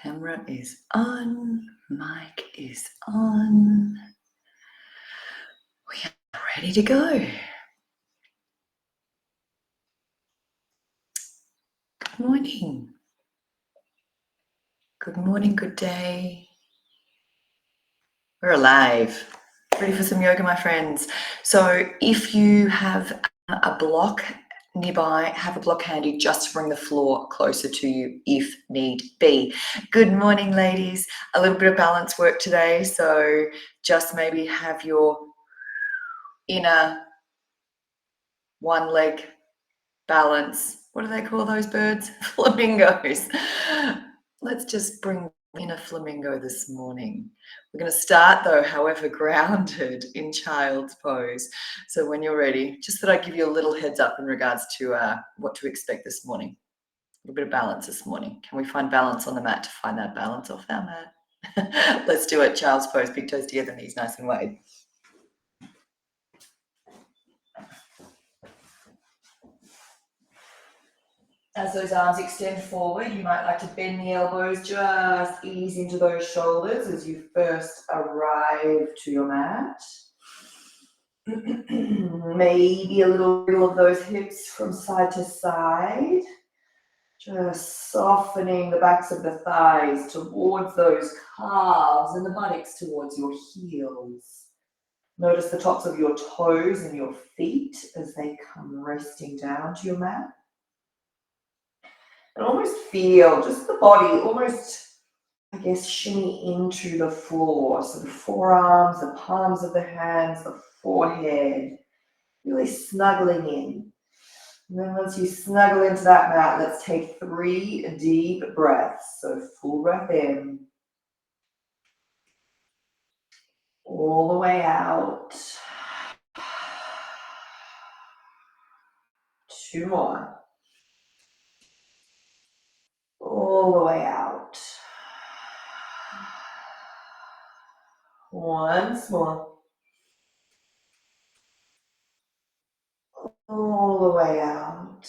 Camera is on, mic is on. We are ready to go. Good morning. Good morning, good day. We're alive. Ready for some yoga, my friends. So if you have a block nearby, have a block handy just to bring the floor closer to you if need be. Good morning, ladies. A little bit of balance work today. So just maybe have your inner one leg balance. What do they call those birds? Flamingos. Let's just bring in a flamingo this morning. We're going to start though, however, grounded in child's pose. So when you're ready, just that I give you a little heads up in regards to what to expect this morning. A little bit of balance this morning. Can we find balance on the mat to find that balance off our mat? Let's do it. Child's pose, big toes together, knees nice and wide. As those arms extend forward, you might like to bend the elbows, just ease into those shoulders as you first arrive to your mat. Maybe a little wiggle of those hips from side to side. Just softening the backs of the thighs towards those calves and the buttocks towards your heels. Notice the tops of your toes and your feet as they come resting down to your mat. And almost feel just the body almost, I guess, shimmy into the floor. So the forearms, the palms of the hands, the forehead, really snuggling in. And then once you snuggle into that mat, let's take 3 deep breaths. So full breath in. All the way out. 2 more. All the way out. Once more. All the way out.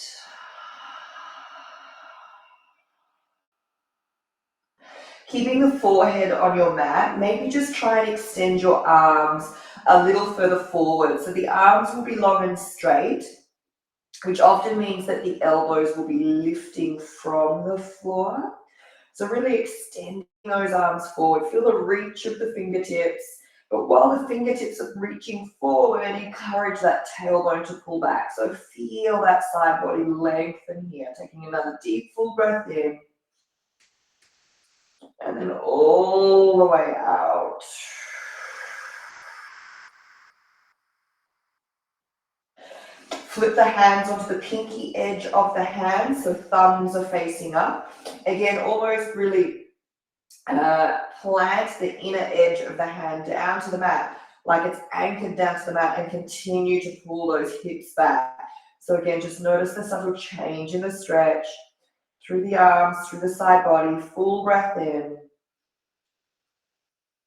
Keeping the forehead on your mat, maybe just try and extend your arms a little further forward. So the arms will be long and straight, which often means that the elbows will be lifting from the floor. So really extending those arms forward. Feel the reach of the fingertips. But while the fingertips are reaching forward, encourage that tailbone to pull back. So feel that side body lengthen here. Taking another deep full breath in. And then all the way out. Flip the hands onto the pinky edge of the hands, so thumbs are facing up. Again, almost really plant the inner edge of the hand down to the mat, like it's anchored down to the mat, and continue to pull those hips back. So again, just notice the subtle change in the stretch through the arms, through the side body, full breath in.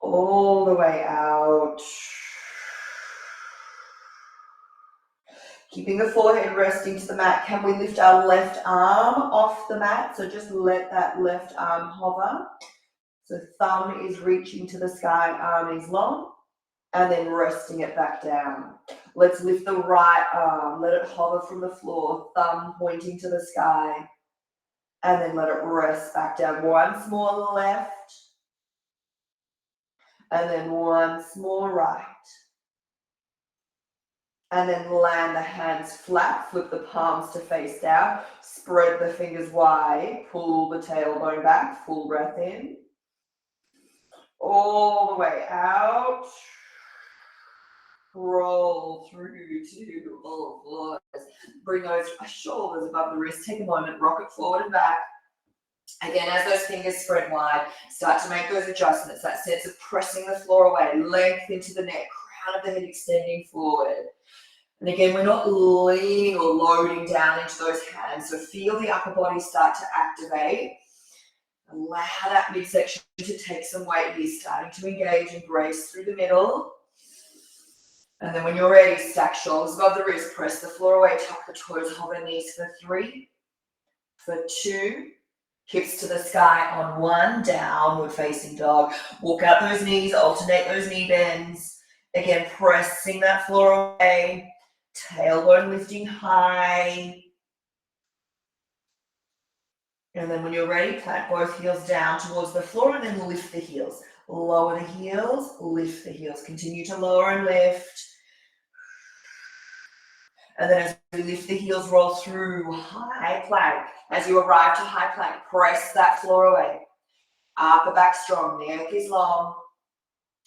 All the way out. Keeping the forehead resting to the mat. Can we lift our left arm off the mat? So just let that left arm hover. So thumb is reaching to the sky, arm is long, and then resting it back down. Let's lift the right arm. Let it hover from the floor, thumb pointing to the sky, and then let it rest back down. Once more left. And then once more right. And then land the hands flat, flip the palms to face down, spread the fingers wide, pull the tailbone back, full breath in. All the way out. Roll through to all fours. Bring those shoulders above the wrist. Take a moment, rock it forward and back. Again, as those fingers spread wide, start to make those adjustments. That sense of pressing the floor away, length into the neck, crown of the head extending forward. And again, we're not leaning or loading down into those hands. So feel the upper body start to activate. Allow that midsection to take some weight here, starting to engage and brace through the middle. And then when you're ready, stack shoulders above the wrist, press the floor away, tuck the toes, hover knees for 3, for 2, Hips to the sky on one, downward facing dog. Walk out those knees, alternate those knee bends. Again, pressing that floor away. Tailbone lifting high. And then when you're ready, plant both heels down towards the floor and then lift the heels. Lower the heels, lift the heels. Continue to lower and lift. And then as we lift the heels, roll through high plank. As you arrive to high plank, press that floor away. Upper back strong, neck is long.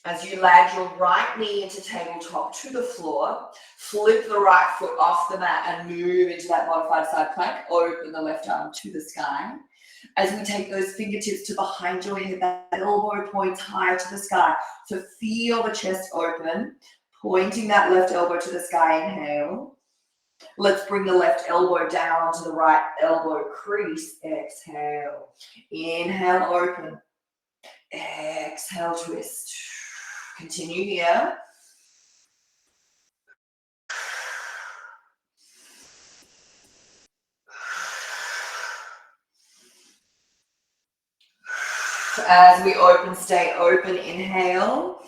As you land your right knee into tabletop to the floor, flip the right foot off the mat and move into that modified side plank. Open the left arm to the sky. As we take those fingertips to behind your head, that elbow points high to the sky. So feel the chest open, pointing that left elbow to the sky. Inhale. Let's bring the left elbow down onto the right elbow crease. Exhale. Inhale, open. Exhale, twist. Continue here. As we open, stay open. Inhale.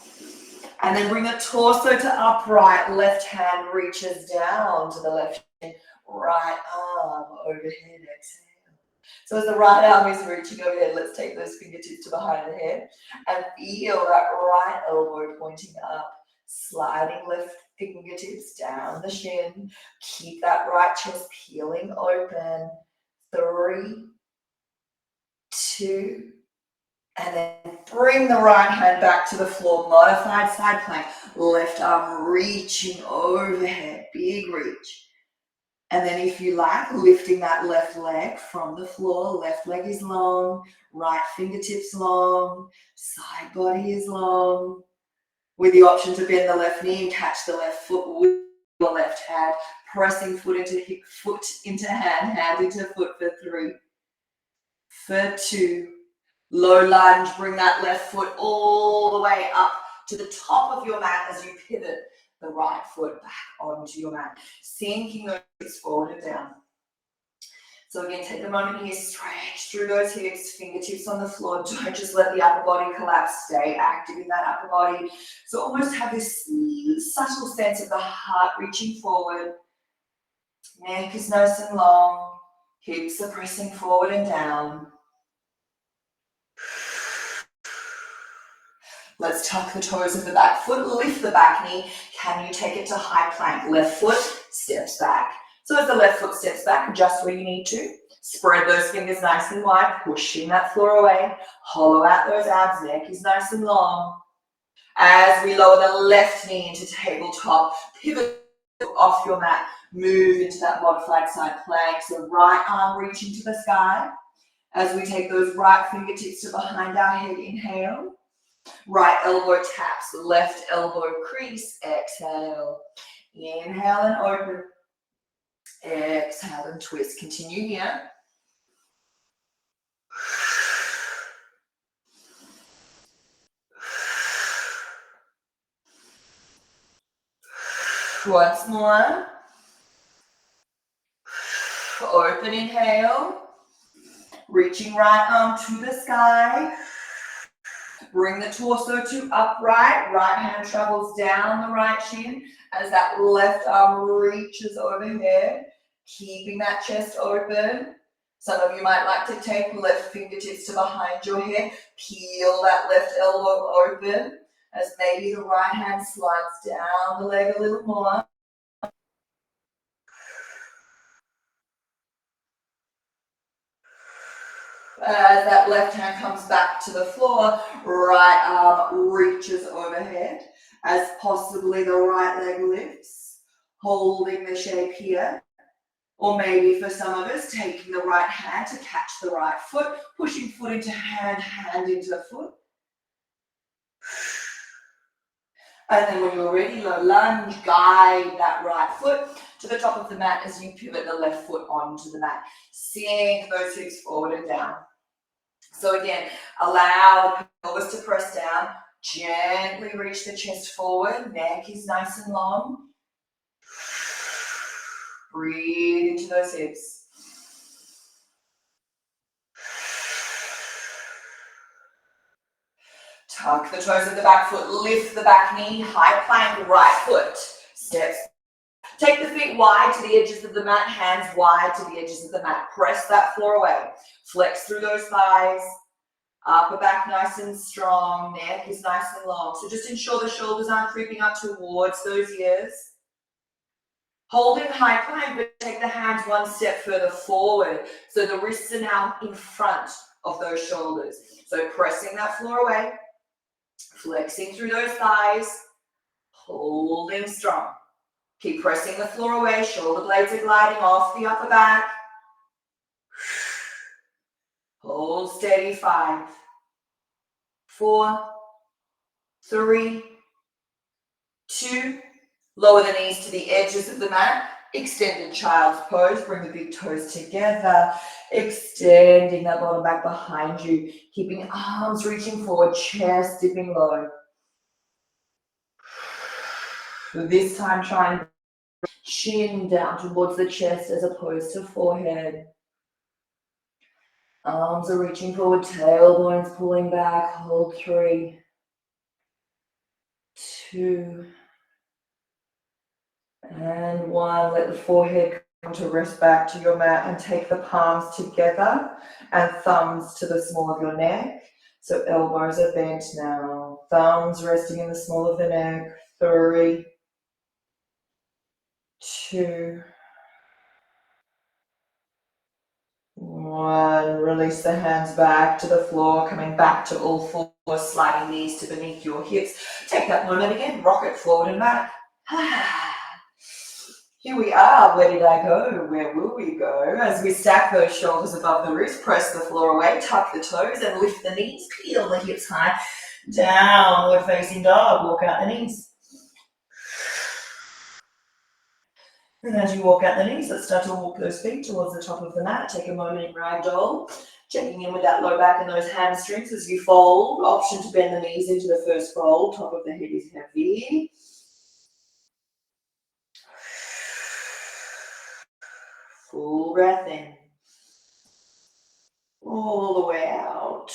And then bring the torso to upright. Left hand reaches down to the left hand. Right arm overhead. Exhale. So as the right arm is reaching overhead, let's take those fingertips to behind the head and feel that right elbow pointing up. Sliding left fingertips down the shin. Keep that right chest peeling open. 3, 2, and then bring the right hand back to the floor. Modified side plank. Left arm reaching overhead. Big reach. And then if you like, lifting that left leg from the floor. Left leg is long. Right fingertips long. Side body is long. With the option to bend the left knee and catch the left foot with your left hand. Pressing foot into hip, foot into hand, hand into foot for 3. For 2. Low lunge, bring that left foot all the way up to the top of your mat as you pivot the right foot back onto your mat. Sinking those hips forward and down. So again, take a moment here, stretch through those hips, fingertips on the floor. Don't just let the upper body collapse. Stay active in that upper body. So almost have this subtle sense of the heart reaching forward. Neck is nice and long. Hips are pressing forward and down. Let's tuck the toes of the back foot, lift the back knee. Can you take it to high plank? Left foot steps back. So as the left foot steps back, adjust where you need to. Spread those fingers nice and wide, pushing that floor away. Hollow out those abs, neck is nice and long. As we lower the left knee into tabletop, pivot off your mat, move into that modified side plank. So right arm reaching to the sky. As we take those right fingertips to behind our head, inhale. Right elbow taps, left elbow crease, exhale. Inhale and open. Exhale and twist. Continue here. Once more. Open, inhale. Reaching right arm to the sky. Bring the torso to upright. Right hand travels down the right shin as that left arm reaches overhead. Keeping that chest open. Some of you might like to take left fingertips to behind your head. Peel that left elbow open as maybe the right hand slides down the leg a little more. As that left hand comes back to the floor, right arm reaches overhead as possibly the right leg lifts, holding the shape here. Or maybe for some of us, taking the right hand to catch the right foot, pushing foot into hand, hand into foot. And then when you're ready, low lunge, guide that right foot to the top of the mat as you pivot the left foot onto the mat. Sink those hips forward and down. So again, allow the pelvis to press down. Gently reach the chest forward. Neck is nice and long. Breathe into those hips. Tuck the toes of the back foot, lift the back knee, high plank, right foot, steps. Take the feet wide to the edges of the mat, hands wide to the edges of the mat. Press that floor away. Flex through those thighs. Upper back nice and strong, neck is nice and long. So just ensure the shoulders aren't creeping up towards those ears. Holding high plank, but take the hands one step further forward. So the wrists are now in front of those shoulders. So pressing that floor away, flexing through those thighs, holding strong. Keep pressing the floor away, shoulder blades are gliding off the upper back. Hold steady, 5, 4, 3, 2. Lower the knees to the edges of the mat. Extended child's pose. Bring the big toes together. Extending that bottom back behind you. Keeping arms reaching forward, chest dipping low. This time try and chin down towards the chest as opposed to forehead. Arms are reaching forward, tailbones pulling back. Hold 3, 2, and 1. Let the forehead come to rest back to your mat and take the palms together and thumbs to the small of your neck. So elbows are bent now. Thumbs resting in the small of the neck. 3, 2, 1. Release the hands back to the floor, coming back to all fours, sliding knees to beneath your hips. Take that moment again, rock it forward and back. Here we are. Where did I go? Where will we go? As we stack those shoulders above the wrist, press the floor away, tuck the toes and lift the knees, peel the hips high, downward facing dog, walk out the knees. And as you walk out the knees, let's start to walk those feet towards the top of the mat. Take a moment in ragdoll, checking in with that low back and those hamstrings as you fold. Option to bend the knees into the first fold. Top of the head is heavy. Full breath in. All the way out.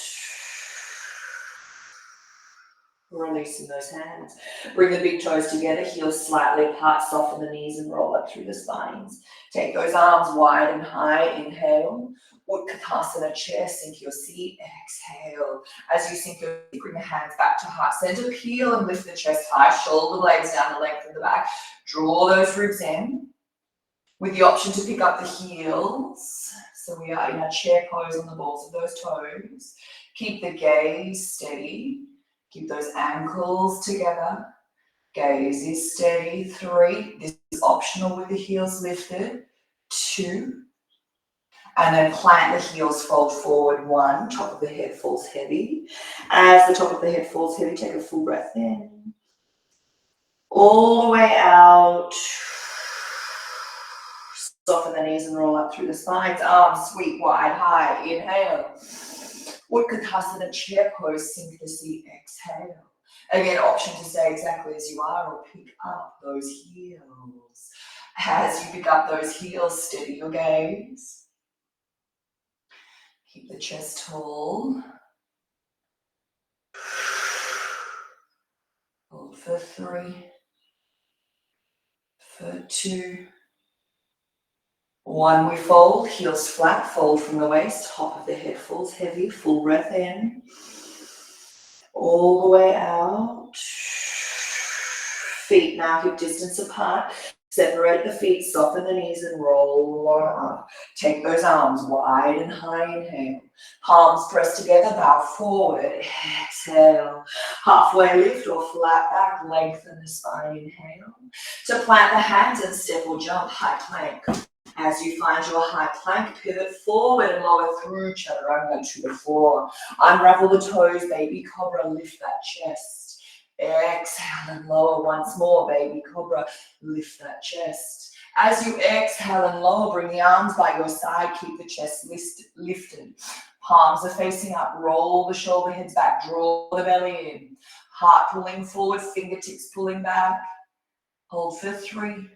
Releasing those hands. Bring the big toes together, heels slightly apart, soften the knees and roll up through the spines. Take those arms wide and high, inhale. Utkatasana, chair, sink your seat, exhale. As you sink your seat, bring the hands back to heart center, peel and lift the chest high, shoulder blades down the length of the back. Draw those ribs in with the option to pick up the heels. So we are in our chair pose on the balls of those toes. Keep the gaze steady. Keep those ankles together. Gaze is steady. 3. This is optional with the heels lifted. 2. And then plant the heels, fold forward. 1. Top of the head falls heavy. As the top of the head falls heavy, take a full breath in. All the way out. Soften the knees and roll up through the spines. Arms sweep wide, high. Inhale. Utkatasana, chair pose, sink the seat, exhale. Again, option to stay exactly as you are or pick up those heels. As you pick up those heels, steady your gaze. Keep the chest tall. Hold for 3, for 2, 1. We fold, heels flat, fold from the waist, top of the head falls heavy, full breath in. All the way out. Feet now hip distance apart. Separate the feet, soften the knees and roll up. Take those arms wide and high, inhale. Palms press together, bow forward, exhale. Halfway lift or flat back, lengthen the spine, inhale. To plant the hands and step or jump, high plank. As you find your high plank, pivot forward and lower through chaturanga to the floor. Unravel the toes, baby cobra, lift that chest. Exhale and lower once more, baby cobra, lift that chest. As you exhale and lower, bring the arms by your side, keep the chest lifted. Palms are facing up, roll the shoulder heads back, draw the belly in. Heart pulling forward, fingertips pulling back. Hold for 3,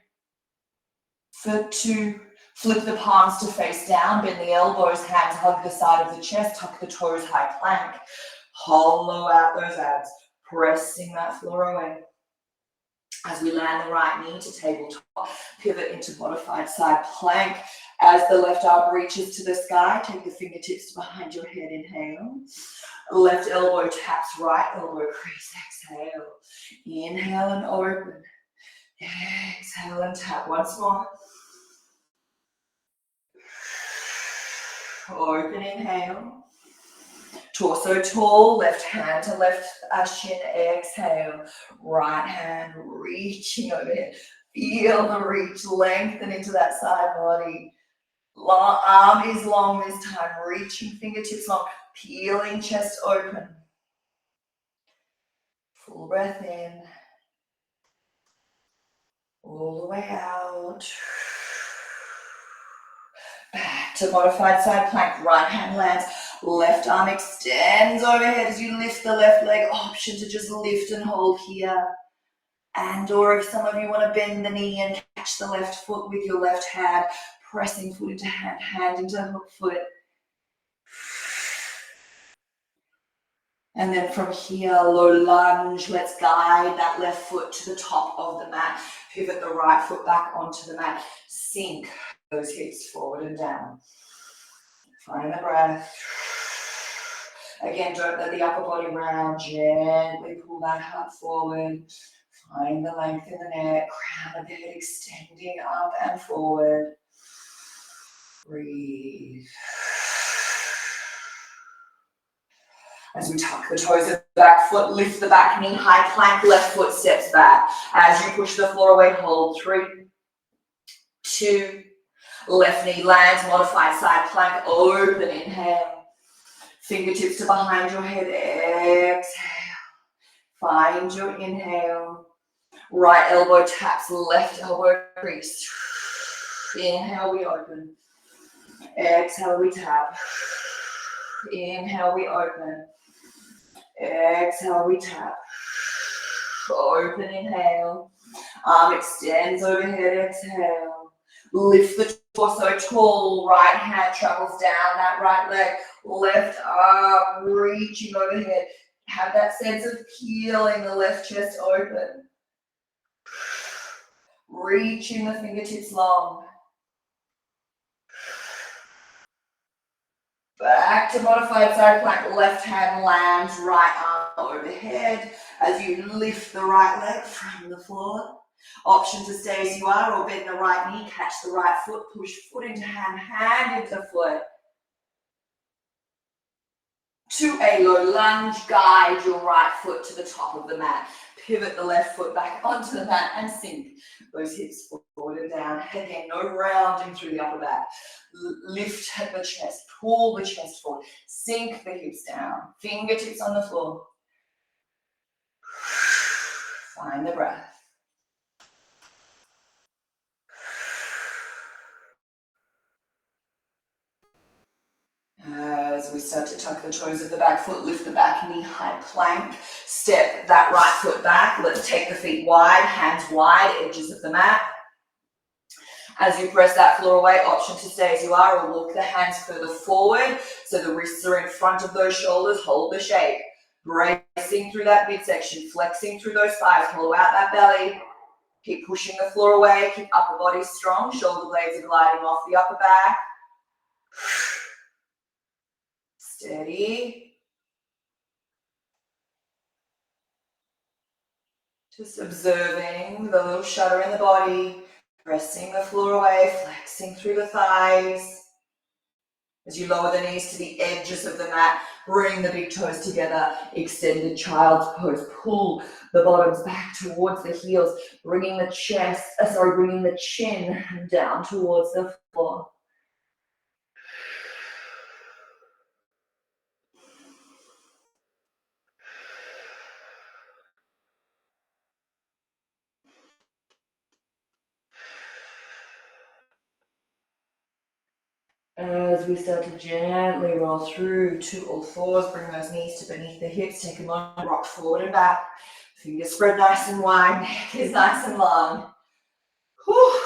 for 2, flip the palms to face down, bend the elbows, hands hug the side of the chest, tuck the toes, high plank. Hollow out those abs, pressing that floor away. As we land the right knee to tabletop, pivot into modified side plank. As the left arm reaches to the sky, take the fingertips behind your head, inhale. Left elbow taps right elbow crease, exhale. Inhale and open. Exhale and tap once more. Open, inhale. Torso tall, left hand to left shin, exhale. Right hand reaching overhead. Feel the reach, lengthen into that side body. Long, arm is long this time, reaching fingertips long, peeling chest open. Full breath in. All the way out. Back to modified side plank. Right hand lands. Left arm extends overhead as you lift the left leg. Option to just lift and hold here. And or if some of you want to bend the knee and catch the left foot with your left hand, pressing foot into hand, hand into hook foot. And then from here, low lunge, let's guide that left foot to the top of the mat. Pivot the right foot back onto the mat. Sink those hips forward and down. Find the breath. Again, don't let the upper body round. Gently pull that heart forward. Find the length in the neck. Crown of the head extending up and forward. Breathe. As we tuck the toes of the back foot, lift the back knee, high plank, left foot steps back. As you push the floor away, hold 3, 2, left knee lands, modified side plank, open, inhale. Fingertips to behind your head, exhale. Find your inhale. Right elbow taps, left elbow crease. Inhale, we open. Exhale, we tap. Inhale, we open. Exhale, we tap. Open, inhale. Arm extends overhead, exhale. Lift the torso tall. Right hand travels down that right leg. Left arm reaching overhead. Have that sense of peeling the left chest open. Reaching the fingertips long. Back to modified side plank. Left hand lands, right arm overhead as you lift the right leg from the floor. Option to stay as you are or bend the right knee, catch the right foot, push foot into hand, hand into foot. To a low lunge, guide your right foot to the top of the mat. Pivot the left foot back onto the mat and sink those hips forward and down. Again, no rounding through the upper back. Lift the chest, pull the chest forward, sink the hips down, fingertips on the floor. Find the breath. As we start to tuck the toes of the back foot, lift the back knee, high plank. Step that right foot back. Let's take the feet wide, hands wide, edges of the mat. As you press that floor away, option to stay as you are or walk the hands further forward so the wrists are in front of those shoulders. Hold the shape. Bracing through that midsection, flexing through those thighs, hollow out that belly. Keep pushing the floor away, keep upper body strong. Shoulder blades are gliding off the upper back. Steady. Just observing the little shudder in the body, pressing the floor away, flexing through the thighs. As you lower the knees to the edges of the mat, bring the big toes together, extended child's pose. Pull the bottoms back towards the heels, bringing the bringing the chin down towards the floor. As we start to gently roll through to all fours, bring those knees to beneath the hips, take a long rock forward and back. Fingers spread nice and wide, neck is nice and long. Whew.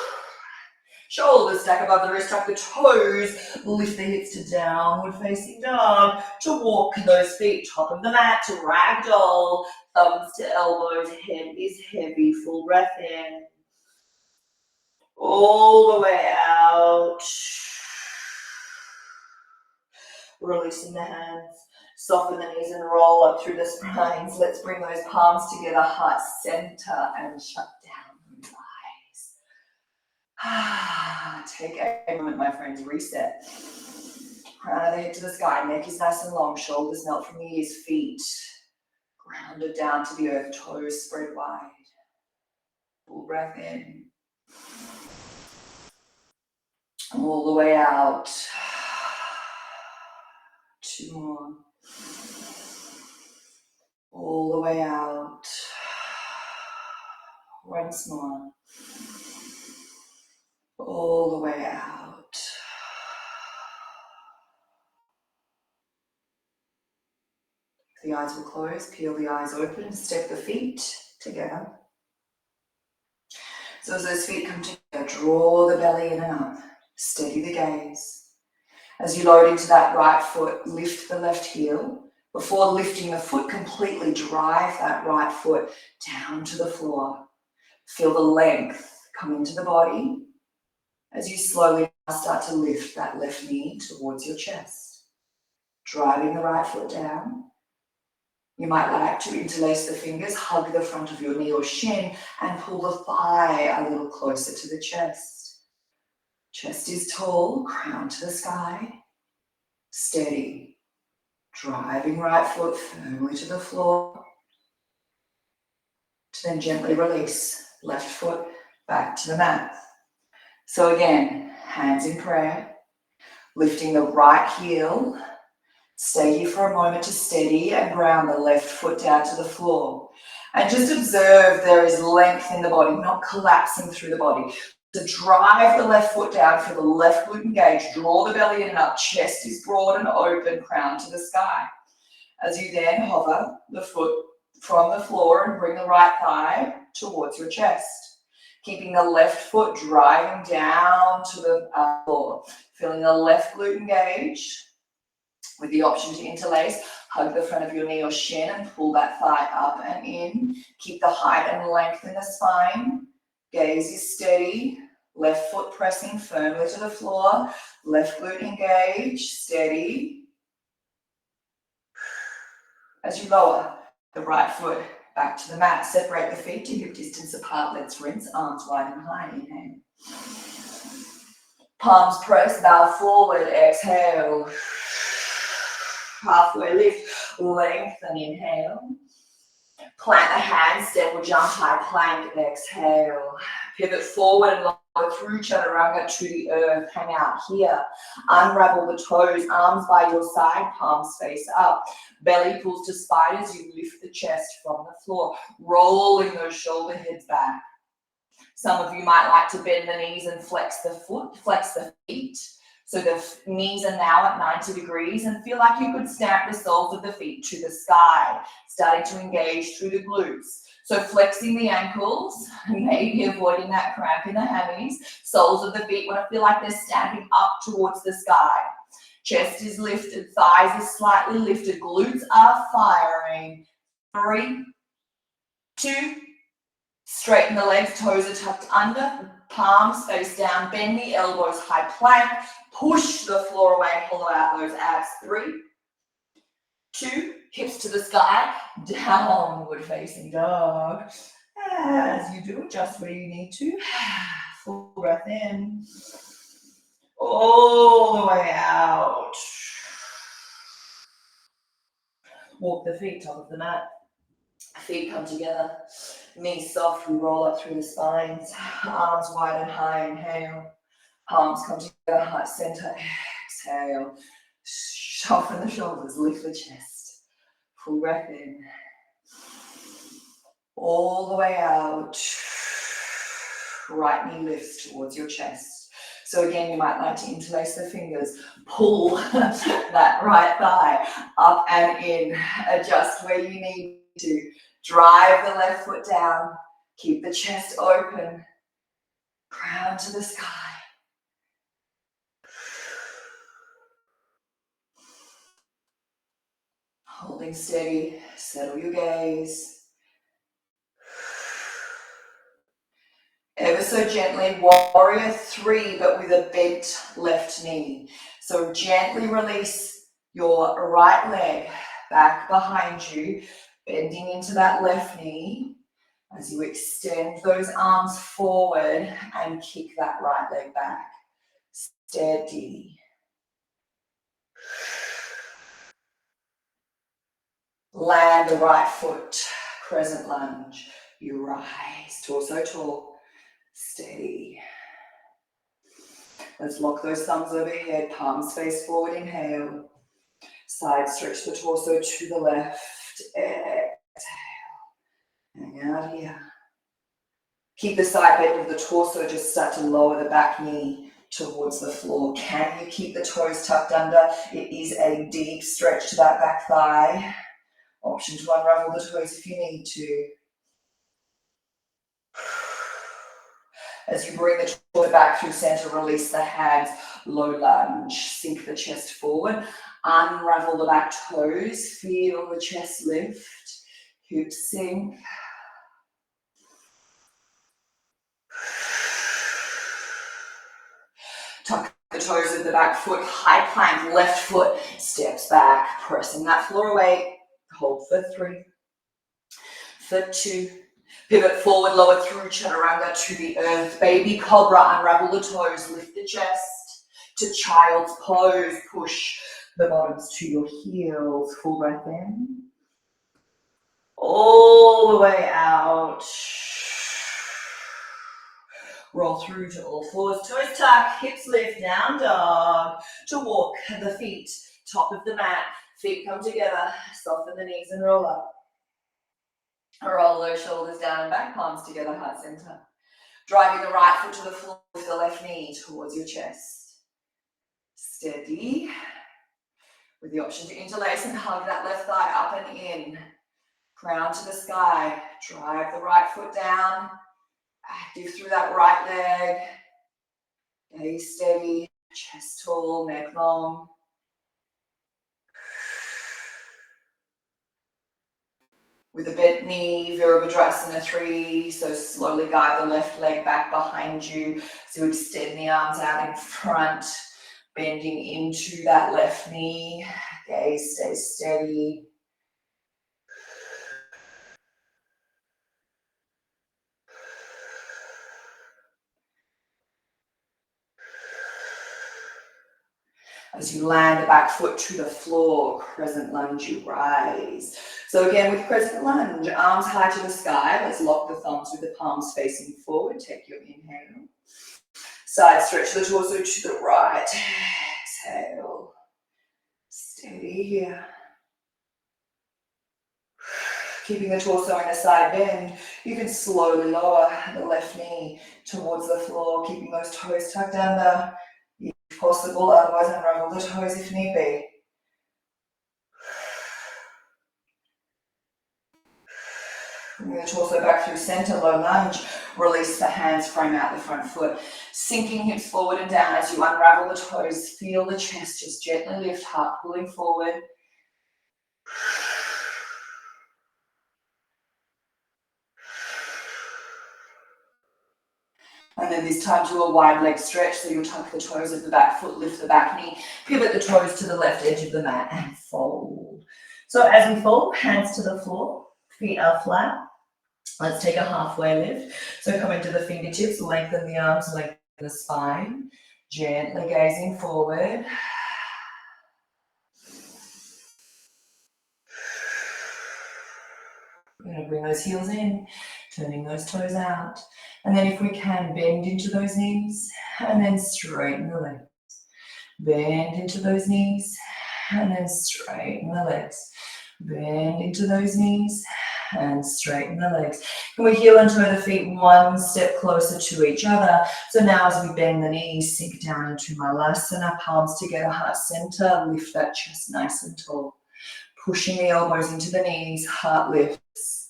Shoulders stack above the wrist, tuck the toes, lift the hips to downward facing dog, to walk those feet top of the mat, to ragdoll, thumbs to elbows, head is heavy, full breath in. All the way out. Releasing the hands. Soften the knees and roll up through the spines. Let's bring those palms together, heart center, and shut down those eyes. Take a moment, my friends, reset. Crown of the head to the sky, neck is nice and long, shoulders melt from the ears, feet grounded down to the earth, toes spread wide. Full breath in. All the way out. 2 more. All the way out. Once more. All the way out. The eyes will close, peel the eyes open, step the feet together. So as those feet come together, draw the belly in and up, steady the gaze. As you load into that right foot, lift the left heel. Before lifting the foot completely, drive that right foot down to the floor. Feel the length come into the body as you slowly start to lift that left knee towards your chest. Driving the right foot down. You might like to interlace the fingers, hug the front of your knee or shin, and pull the thigh a little closer to the chest. Chest is tall, crown to the sky. Steady. Driving right foot firmly to the floor. To then gently release left foot back to the mat. So again, hands in prayer. Lifting the right heel. Stay here for a moment to steady and ground the left foot down to the floor. And just observe there is length in the body, not collapsing through the body. To drive the left foot down, feel the left glute engage, draw the belly in and up, chest is broad and open, crown to the sky. As you then hover the foot from the floor and bring the right thigh towards your chest. Keeping the left foot driving down to the floor. Feeling the left glute engage. With the option to interlace, hug the front of your knee or shin and pull that thigh up and in. Keep the height and length in the spine. Gaze is steady. Left foot pressing firmly to the floor. Left glute engage, steady. As you lower the right foot back to the mat, separate the feet to hip distance apart. Let's rinse, arms wide and high. Inhale. Palms press, bow forward, exhale. Halfway lift, lengthen, inhale. Plant the hands, step or jump high plank, exhale. Pivot forward and lower through chaturanga to the earth. Hang out here. Unravel the toes, arms by your side, palms face up. Belly pulls to spine as you lift the chest from the floor. Rolling those shoulder heads back. Some of you might like to bend the knees and flex the feet. So the knees are now at 90 degrees and feel like you could snap the soles of the feet to the sky, starting to engage through the glutes. So flexing the ankles, maybe avoiding that cramp in the hammies. Soles of the feet want to feel like they're standing up towards the sky. Chest is lifted, thighs are slightly lifted, glutes are firing. 3, 2, straighten the legs, toes are tucked under, palms face down, bend the elbows, high plank, push the floor away, hollow out those abs. 3, 2, hips to the sky, downward facing dog. As you do, adjust where you need to. Full breath in. All the way out. Walk the feet top of the mat. Feet come together. Knees soft, we roll up through the spines. Arms wide and high, inhale. Palms come together, heart center, exhale. Soften the shoulders, lift the chest. Full breath in. All the way out. Right knee lifts towards your chest. So again, you might like to interlace the fingers. Pull that right thigh up and in. Adjust where you need to. Drive the left foot down. Keep the chest open. Crown to the sky. Holding steady, settle your gaze. Ever so gently, warrior three, but with a bent left knee. So gently release your right leg back behind you, bending into that left knee as you extend those arms forward and kick that right leg back. Steady. Land the right foot, crescent lunge. You rise, torso tall, steady. Let's lock those thumbs overhead, palms face forward, inhale. Side stretch the torso to the left, exhale. Hang out here. Keep the side bend of the torso, just start to lower the back knee towards the floor. Can you keep the toes tucked under? It is a deep stretch to that back thigh. Option to unravel the toes if you need to. As you bring the torso back through center, release the hands, low lunge, sink the chest forward, unravel the back toes, feel the chest lift, hips sink. Tuck the toes of the back foot, high plank, left foot steps back, pressing that floor away. Hold for 3, for 2. Pivot forward, lower through chaturanga to the earth. Baby cobra, unravel the toes, lift the chest to child's pose. Push the bottoms to your heels. Full breath in. All the way out. Roll through to all fours, toes tuck, hips lift, down dog. To walk the feet, top of the mat. Feet come together, soften the knees and roll up. Roll those shoulders down and back, palms together, heart center. Driving the right foot to the floor with the left knee towards your chest. Steady. With the option to interlace and hug that left thigh up and in. Crown to the sky. Drive the right foot down. Active through that right leg. Gaze steady. Chest tall, neck long. With a bent knee, Virabhadrasana 3, so slowly guide the left leg back behind you. So extend the arms out in front, bending into that left knee. Gaze stays steady. As you land the back foot to the floor, crescent lunge, you rise. So again, with crescent lunge, arms high to the sky. Let's lock the thumbs with the palms facing forward. Take your inhale. Side stretch the torso to the right. Exhale. Steady here. Keeping the torso in a side bend, you can slowly lower the left knee towards the floor, keeping those toes tucked under. If possible, otherwise unravel the toes if need be. Bring the torso back through center, low lunge. Release the hands, frame out the front foot. Sinking hips forward and down as you unravel the toes. Feel the chest just gently lift, heart pulling forward. And then this time to a wide leg stretch, so you'll tuck the toes of the back foot, lift the back knee, pivot the toes to the left edge of the mat and fold. So as we fold, hands to the floor, feet are flat. Let's take a halfway lift. So come into the fingertips, lengthen the arms, lengthen the spine, gently gazing forward. We're going to bring those heels in, turning those toes out. And then if we can, bend into those knees and then straighten the legs. Bend into those knees and then straighten the legs. Bend into those knees and straighten the legs. Can we heel and toe the feet one step closer to each other? So now as we bend the knees, sink down into Malasana, palms together, heart center, lift that chest nice and tall. Pushing the elbows into the knees, heart lifts.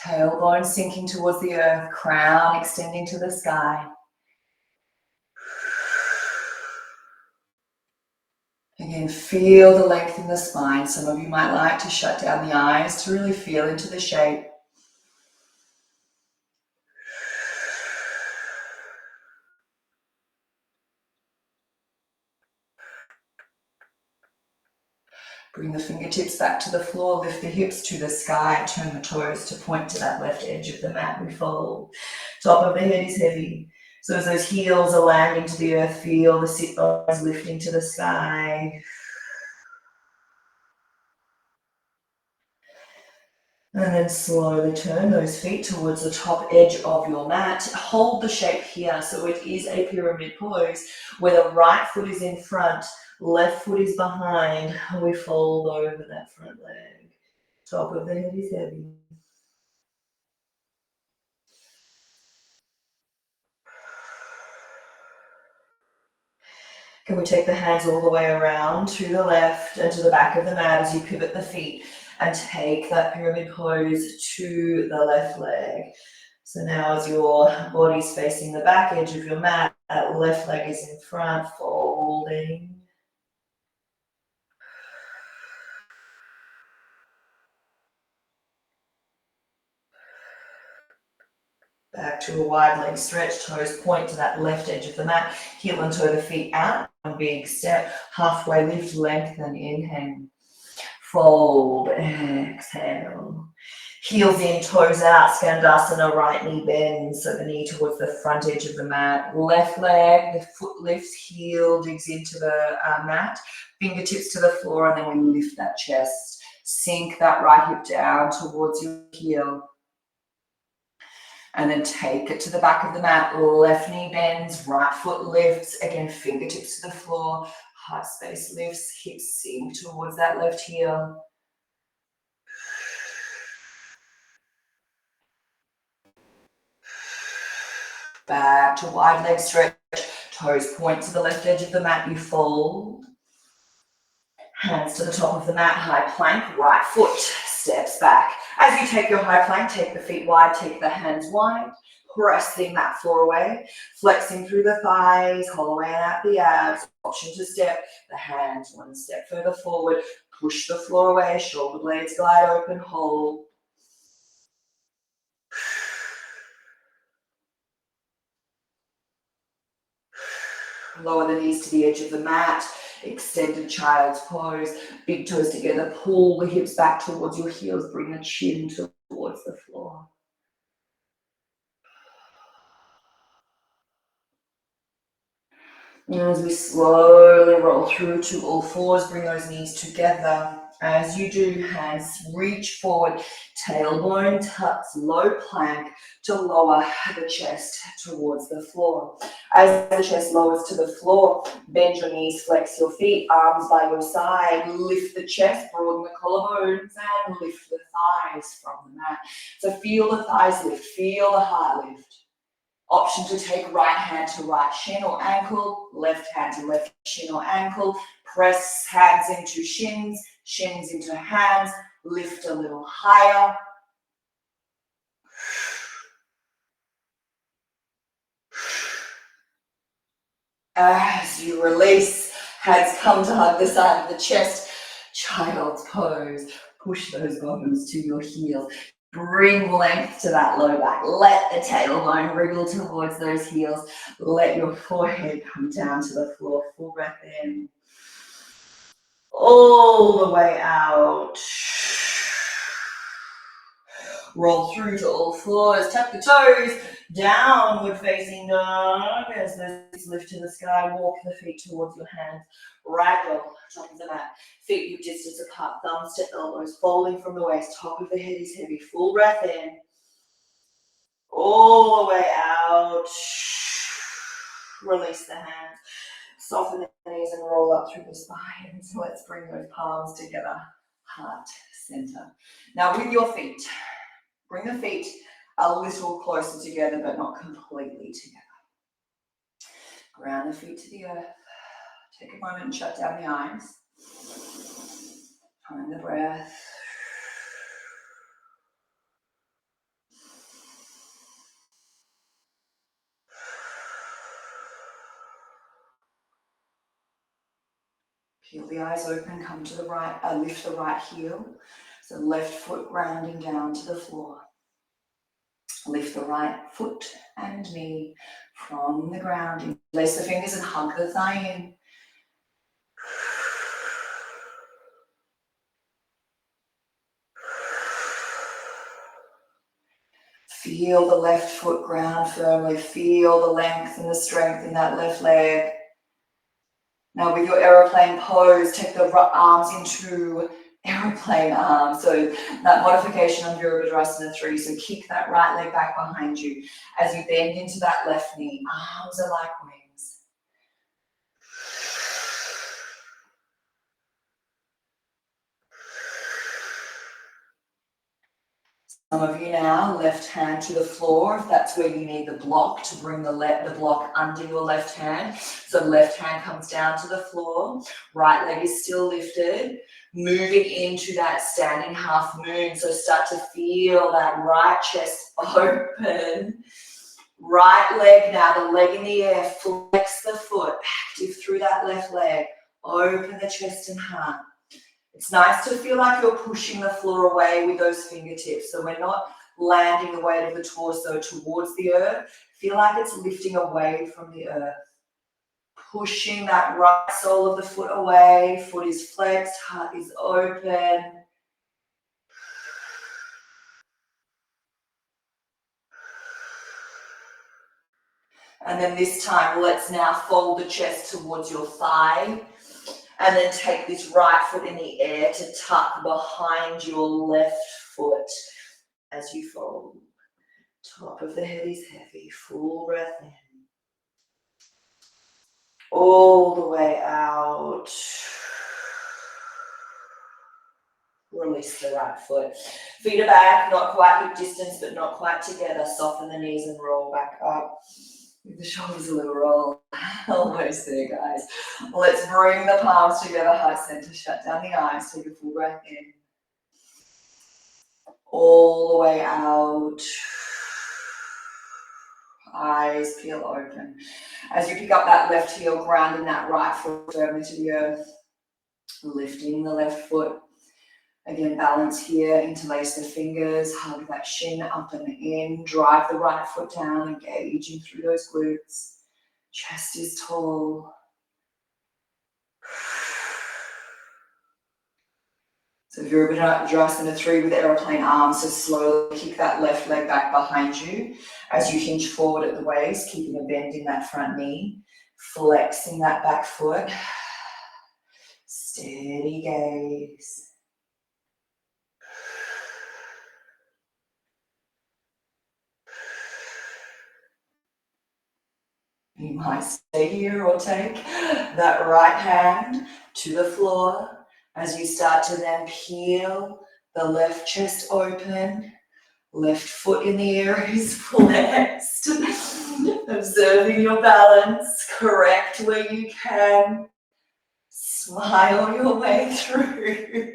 Tailbone sinking towards the earth, crown extending to the sky. Again, feel the length in the spine. Some of you might like to shut down the eyes to really feel into the shape. Bring the fingertips back to the floor, lift the hips to the sky, turn the toes to point to that left edge of the mat. We fold. Top of the head is heavy. So as those heels are landing to the earth, feel the sit bones lifting to the sky. And then slowly turn those feet towards the top edge of your mat. Hold the shape here. So it is a pyramid pose where the right foot is in front, left foot is behind. We fold over that front leg. Top of the head is heavy. Can we take the hands all the way around to the left and to the back of the mat as you pivot the feet and take that pyramid pose to the left leg. So now as your body's facing the back edge of your mat, that left leg is in front, folding. Back to a wide leg stretch, toes point to that left edge of the mat, heel and toe the feet out, one big step, halfway lift, lengthen, inhale. Fold, exhale. Heels in, toes out, Skandasana, right knee bends, so the knee towards the front edge of the mat. Left leg, the foot lifts, heel digs into the mat, fingertips to the floor, and then we lift that chest. Sink that right hip down towards your heel. And then take it to the back of the mat. Left knee bends, right foot lifts. Again, fingertips to the floor. Heart space lifts, hips sink towards that left heel. Back to wide leg stretch. Toes point to the left edge of the mat. You fold. Hands to the top of the mat. High plank. Right foot steps back. As you take your high plank, take the feet wide. Take the hands wide. Pressing that floor away. Flexing through the thighs. Hollowing out the abs. Option to step the hands one step further forward. Push the floor away. Shoulder blades glide open. Hold. Lower the knees to the edge of the mat. Extended child's pose. Big toes together. Pull the hips back towards your heels. Bring the chin towards the floor. And as we slowly roll through to all fours, bring those knees together. As you do, hands reach forward, tailbone tucks, low plank to lower the chest towards the floor. As the chest lowers to the floor, bend your knees, flex your feet, arms by your side, lift the chest, broaden the collarbones, and lift the thighs from the mat. So feel the thighs lift, feel the heart lift. Option to take right hand to right shin or ankle, left hand to left shin or ankle. Press hands into shins, shins into hands. Lift a little higher. As you release, hands come to hug the side of the chest. Child's pose. Push those bottoms to your heels. Bring length to that low back. Let the tailbone wriggle towards those heels. Let your forehead come down to the floor. Full breath in. All the way out. Roll through to all fours. Tuck the toes. Downward facing dog. As those lift to the sky. Walk the feet towards your hands. Ragdoll. Top of the mat. Feet hip distance apart. Thumbs to elbows. Folding from the waist. Top of the head is heavy. Full breath in. All the way out. Release the hands. Soften the knees and roll up through the spine. So let's bring those palms together. Heart center. Now with your feet, bring the feet a little closer together, but not completely together. Ground the feet to the earth. Take a moment and shut down the eyes. Find the breath. Peel the eyes open, come to the right, lift the right heel. So left foot grounding down to the floor. Lift the right foot and knee from the ground. Place the fingers and hug the thigh in. Feel the left foot ground firmly. Feel the length and the strength in that left leg. Now with your aeroplane pose, take the arms into aeroplane arms. So that modification on Virabhadrasana 3. So kick that right leg back behind you as you bend into that left knee. Arms are like wings. Some of you now, left hand to the floor, if that's where you need the block to bring the block under your left hand. So left hand comes down to the floor, right leg is still lifted, moving into that standing half moon. So start to feel that right chest open. Right leg now, the leg in the air, flex the foot, active through that left leg, open the chest and heart. It's nice to feel like you're pushing the floor away with those fingertips. So we're not landing the weight of the torso towards the earth. Feel like it's lifting away from the earth. Pushing that right sole of the foot away. Foot is flexed, heart is open. And then this time, let's now fold the chest towards your thigh. And then take this right foot in the air to tuck behind your left foot as you fold. Top of the head is heavy, full breath in. All the way out. Release the right foot. Feet are back, not quite hip distance, but not quite together. Soften the knees and roll back up. With the shoulders a little roll. Almost there, guys. Let's bring the palms together, heart center. Shut down the eyes. Take a full breath in. All the way out. Eyes peel open. As you pick up that left heel, grounding that right foot firmly to the earth. Lifting the left foot. Again, balance here, interlace the fingers, hug that shin up and in, drive the right foot down, engaging through those glutes. Chest is tall. So Virabhadrasana 3 with aeroplane arms, so slowly kick that left leg back behind you as you hinge forward at the waist, keeping a bend in that front knee, flexing that back foot. Steady gaze. You might stay here or take that right hand to the floor as you start to then peel the left chest open, left foot in the air is flexed. Observing your balance, correct where you can. Smile your way through.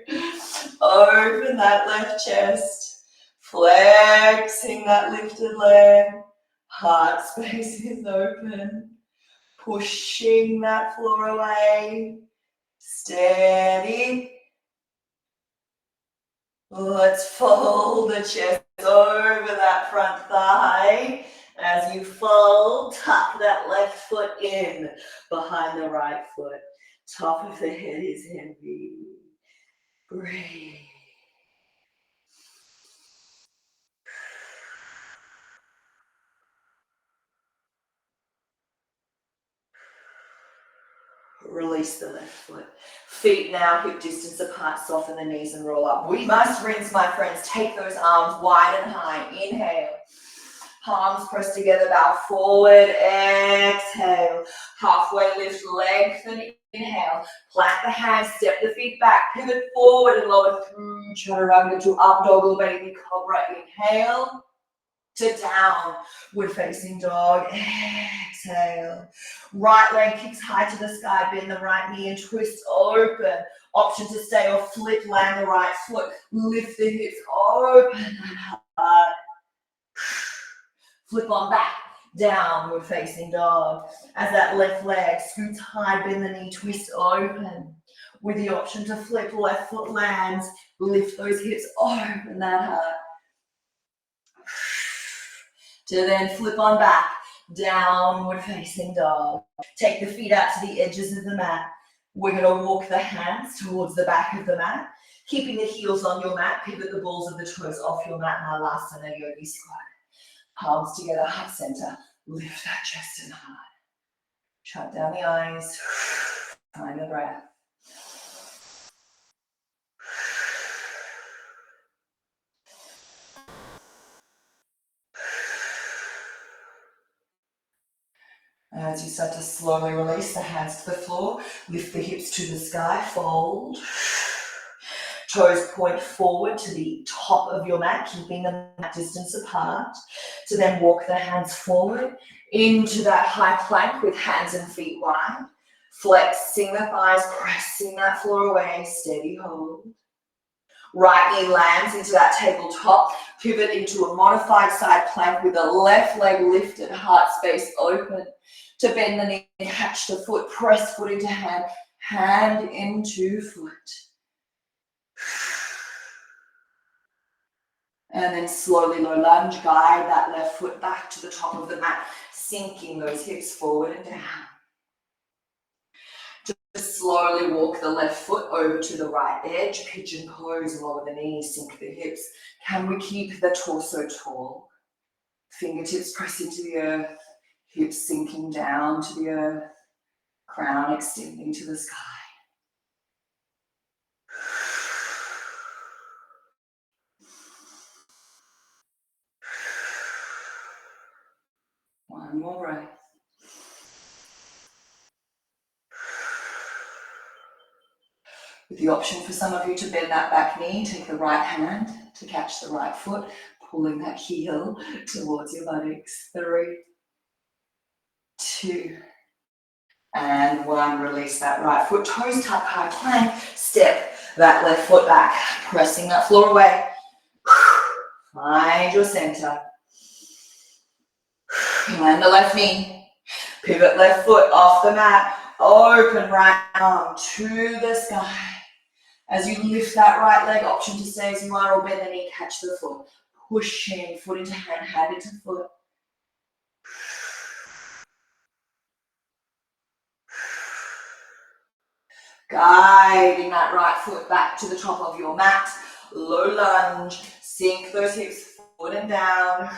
Open that left chest, flexing that lifted leg. Heart space is open, pushing that floor away, steady. Let's fold the chest over that front thigh. As you fold, tuck that left foot in behind the right foot. Top of the head is heavy. Breathe. Release the left foot. Feet now hip distance apart, soften the knees and roll up. We must rinse, my friends. Take those arms wide and high. Inhale. Palms press together, bow forward. Exhale. Halfway lift, lengthen. Inhale. Plant the hands, step the feet back. Pivot forward and lower through chaturanga to up dog, baby cobra. Inhale. To downward facing dog. Exhale. Right leg kicks high to the sky. Bend the right knee and twist open. Option to stay or flip. Land the right foot. Lift the hips. Open that heart. Flip on back. Downward facing dog. As that left leg scoots high. Bend the knee. Twist open. with the option to flip. Left foot lands, lift those hips, open that heart. To then flip on back, downward facing dog. Take the feet out to the edges of the mat. We're going to walk the hands towards the back of the mat, keeping the heels on your mat. Pivot the balls of the toes off your mat. Malasana Yogi Squat. Palms together, heart center. Lift that chest and heart. Shut down the eyes. Find the breath. As you start to slowly release the hands to the floor, lift the hips to the sky, fold. Toes point forward to the top of your mat, keeping them that distance apart. So then walk the hands forward into that high plank with hands and feet wide. Flexing the thighs, pressing that floor away, steady hold. Right knee lands into that tabletop. Pivot into a modified side plank with the left leg lifted, heart space open. To bend the knee, catch the foot, press foot into hand, hand into foot. And then slowly low lunge, guide that left foot back to the top of the mat, sinking those hips forward and down. Just slowly walk the left foot over to the right edge, pigeon pose, lower the knees, sink the hips. Can we keep the torso tall? Fingertips press into the earth, hips sinking down to the earth, crown extending to the sky. One more breath. With the option for some of you to bend that back knee, take the right hand to catch the right foot, pulling that heel towards your buttocks. 3, 2, and 1. Release that right foot, toes tuck, high plank. Step that left foot back, pressing that floor away. Find your center. And the left knee. Pivot left foot off the mat. Open right arm to the sky. As you lift that right leg, option to stay as you are or bend the knee, catch the foot. Pushing foot into hand, hand into foot. Guiding that right foot back to the top of your mat. Low lunge. Sink those hips forward and down.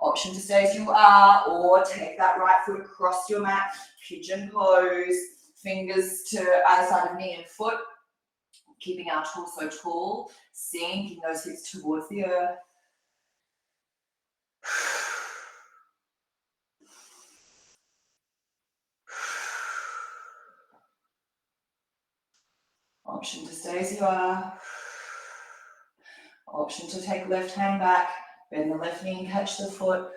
Option to stay as you are or take that right foot across your mat. Pigeon pose. Fingers to either side of knee and foot. Keeping our torso tall. Sinking those hips towards the earth. Option to stay as you are. Option to take left hand back. Bend the left knee and catch the foot.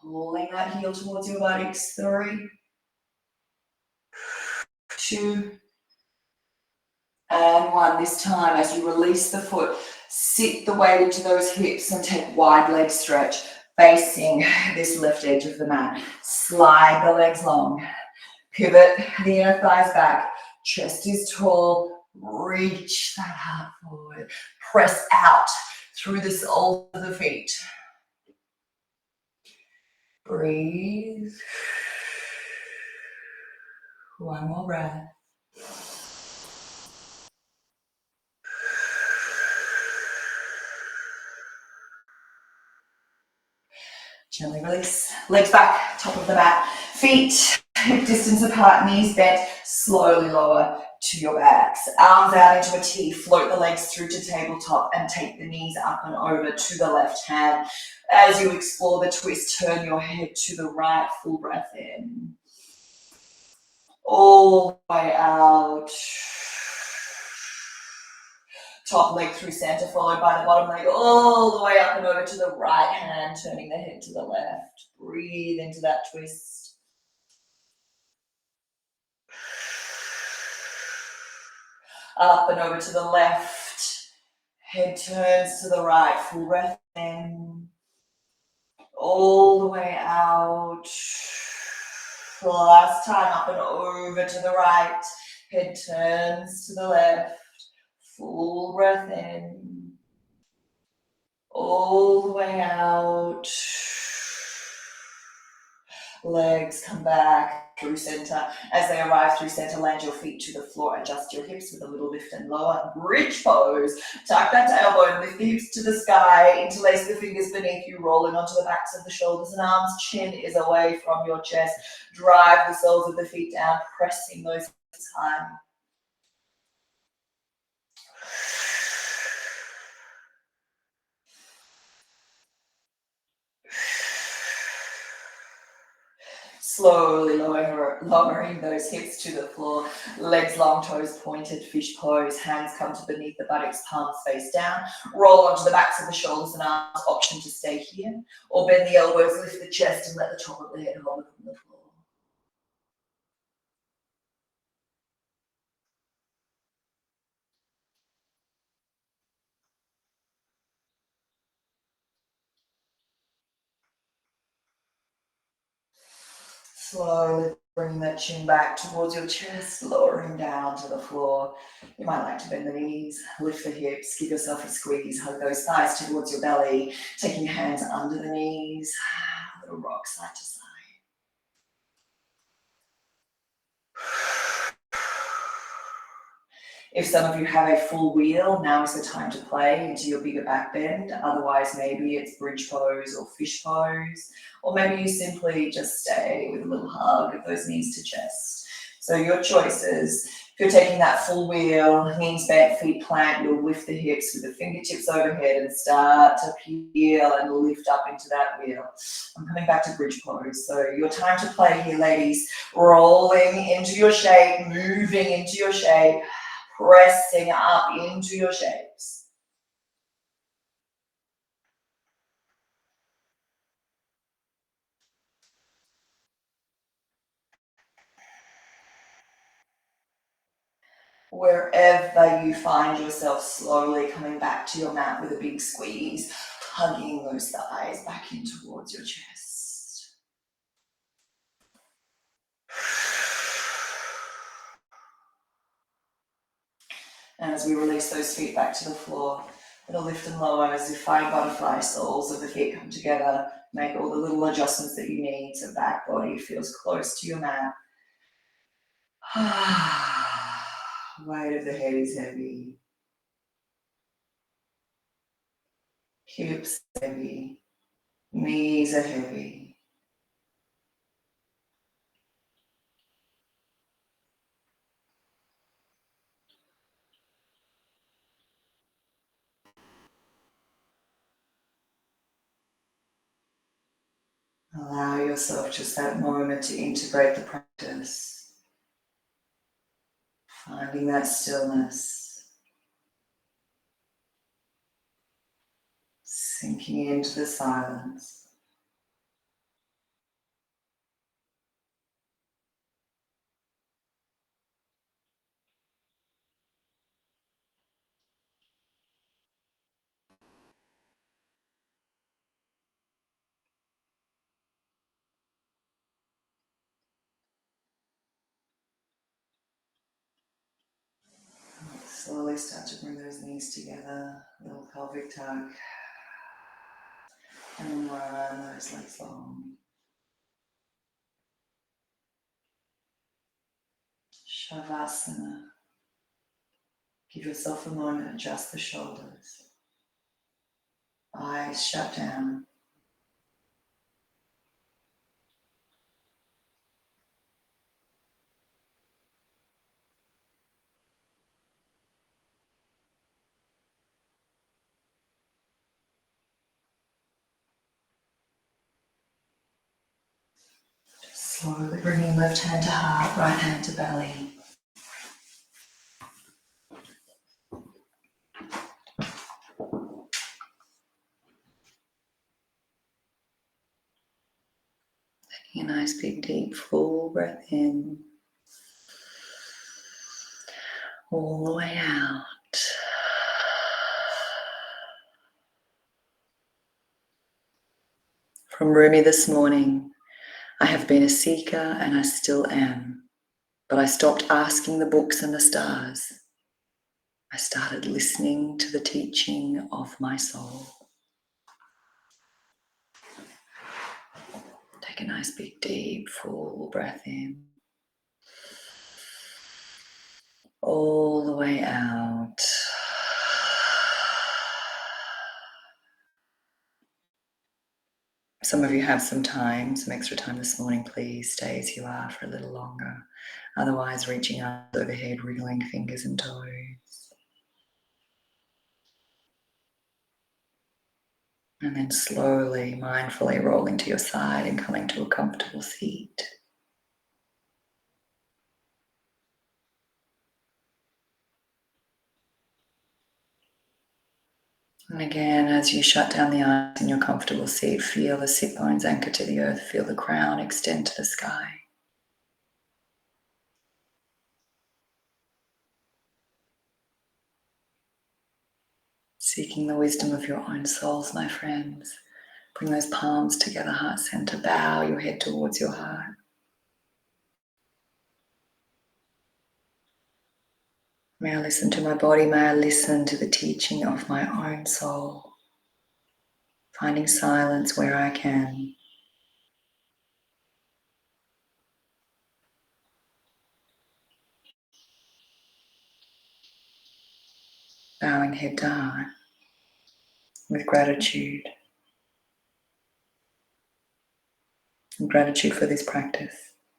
Pulling that heel towards your buttocks. 3, 2, and 1. This time, as you release the foot, sit the weight into those hips and take wide leg stretch, facing this left edge of the mat. Slide the legs long. Pivot the inner thighs back. Chest is tall. Reach that heart forward. Press out through the soles of the feet. Breathe. One more breath. Gently release. Legs back, top of the mat. Feet hip distance apart, knees bent. Slowly lower to your backs. Arms out into a T. Float the legs through to tabletop and take the knees up and over to the left hand. As you explore the twist, turn your head to the right. Full breath in. All the way out. Top leg through center, followed by the bottom leg all the way up and over to the right hand, turning the head to the left. Breathe into that twist. Up and over to the left. Head turns to the right. Full breath in. All the way out. Last time, up and over to the right. Head turns to the left. Full breath in. All the way out. Legs come back through center. As they arrive through center, land your feet to the floor. Adjust your hips with a little lift and lower. Bridge pose. Tuck that tailbone, lift the hips to the sky. Interlace the fingers beneath you, rolling onto the backs of the shoulders and arms. Chin is away from your chest. Drive the soles of the feet down, pressing those hips high. Slowly lowering those hips to the floor, legs long, toes pointed, fish pose, hands come to beneath the buttocks, palms face down, roll onto the backs of the shoulders and arms, option to stay here, or bend the elbows, lift the chest and let the top of the head hover from the floor. Slowly bring that chin back towards your chest, lowering down to the floor. You might like to bend the knees, lift the hips, give yourself a squeeze, hug those thighs towards your belly, taking your hands under the knees, little rock side to side. If some of you have a full wheel, now is the time to play into your bigger back bend. Otherwise, maybe it's bridge pose or fish pose, or maybe you simply just stay with a little hug of those knees to chest. So your choices. If you're taking that full wheel, knees bent, feet plant, you'll lift the hips with the fingertips overhead and start to peel and lift up into that wheel. I'm coming back to bridge pose. So your time to play here, ladies. Rolling into your shape, moving into your shape. Pressing up into your shapes. Wherever you find yourself, slowly coming back to your mat with a big squeeze, hugging those thighs back in towards your chest. And as we release those feet back to the floor, it'll lift and lower as if fine butterfly soles of the feet come together. Make all the little adjustments that you need so back body feels close to your mat. Weight of the head is heavy. Hips heavy. Knees are heavy. Allow yourself just that moment to integrate the practice. Finding that stillness. Sinking into the silence. Slowly start to bring those knees together, little pelvic tuck. And then run those legs long. Shavasana. Give yourself a moment, adjust the shoulders. Eyes shut down. Slowly bringing left hand to heart, right hand to belly. Taking a nice big deep full breath in. All the way out. From Rumi this morning, I have been a seeker and I still am. But I stopped asking the books and the stars. I started listening to the teaching of my soul. Take a nice big deep full breath in. All the way out. Some of you have some extra time this morning. Please stay as you are for a little longer. Otherwise, reaching up overhead, wriggling fingers and toes. And then slowly, mindfully rolling to your side and coming to a comfortable seat. And again, as you shut down the eyes in your comfortable seat, feel the sit bones anchor to the earth, feel the crown extend to the sky. Seeking the wisdom of your own souls, my friends. Bring those palms together, heart center. Bow your head towards your heart. May I listen to my body. May I listen to the teaching of my own soul. Finding silence where I can. Bowing head to heart with gratitude. And gratitude for this practice.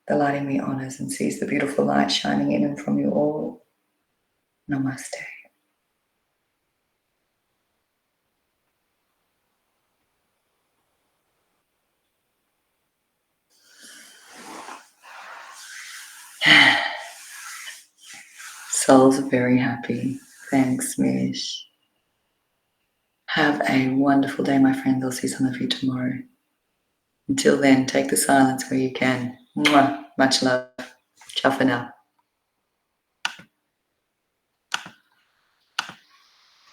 The light in me honors and sees the beautiful light shining in and from you all. Namaste. Souls are very happy. Thanks, Mish. Have a wonderful day, my friends. I'll see some of you tomorrow. Until then, take the silence where you can. Mwah. Much love. Ciao for now.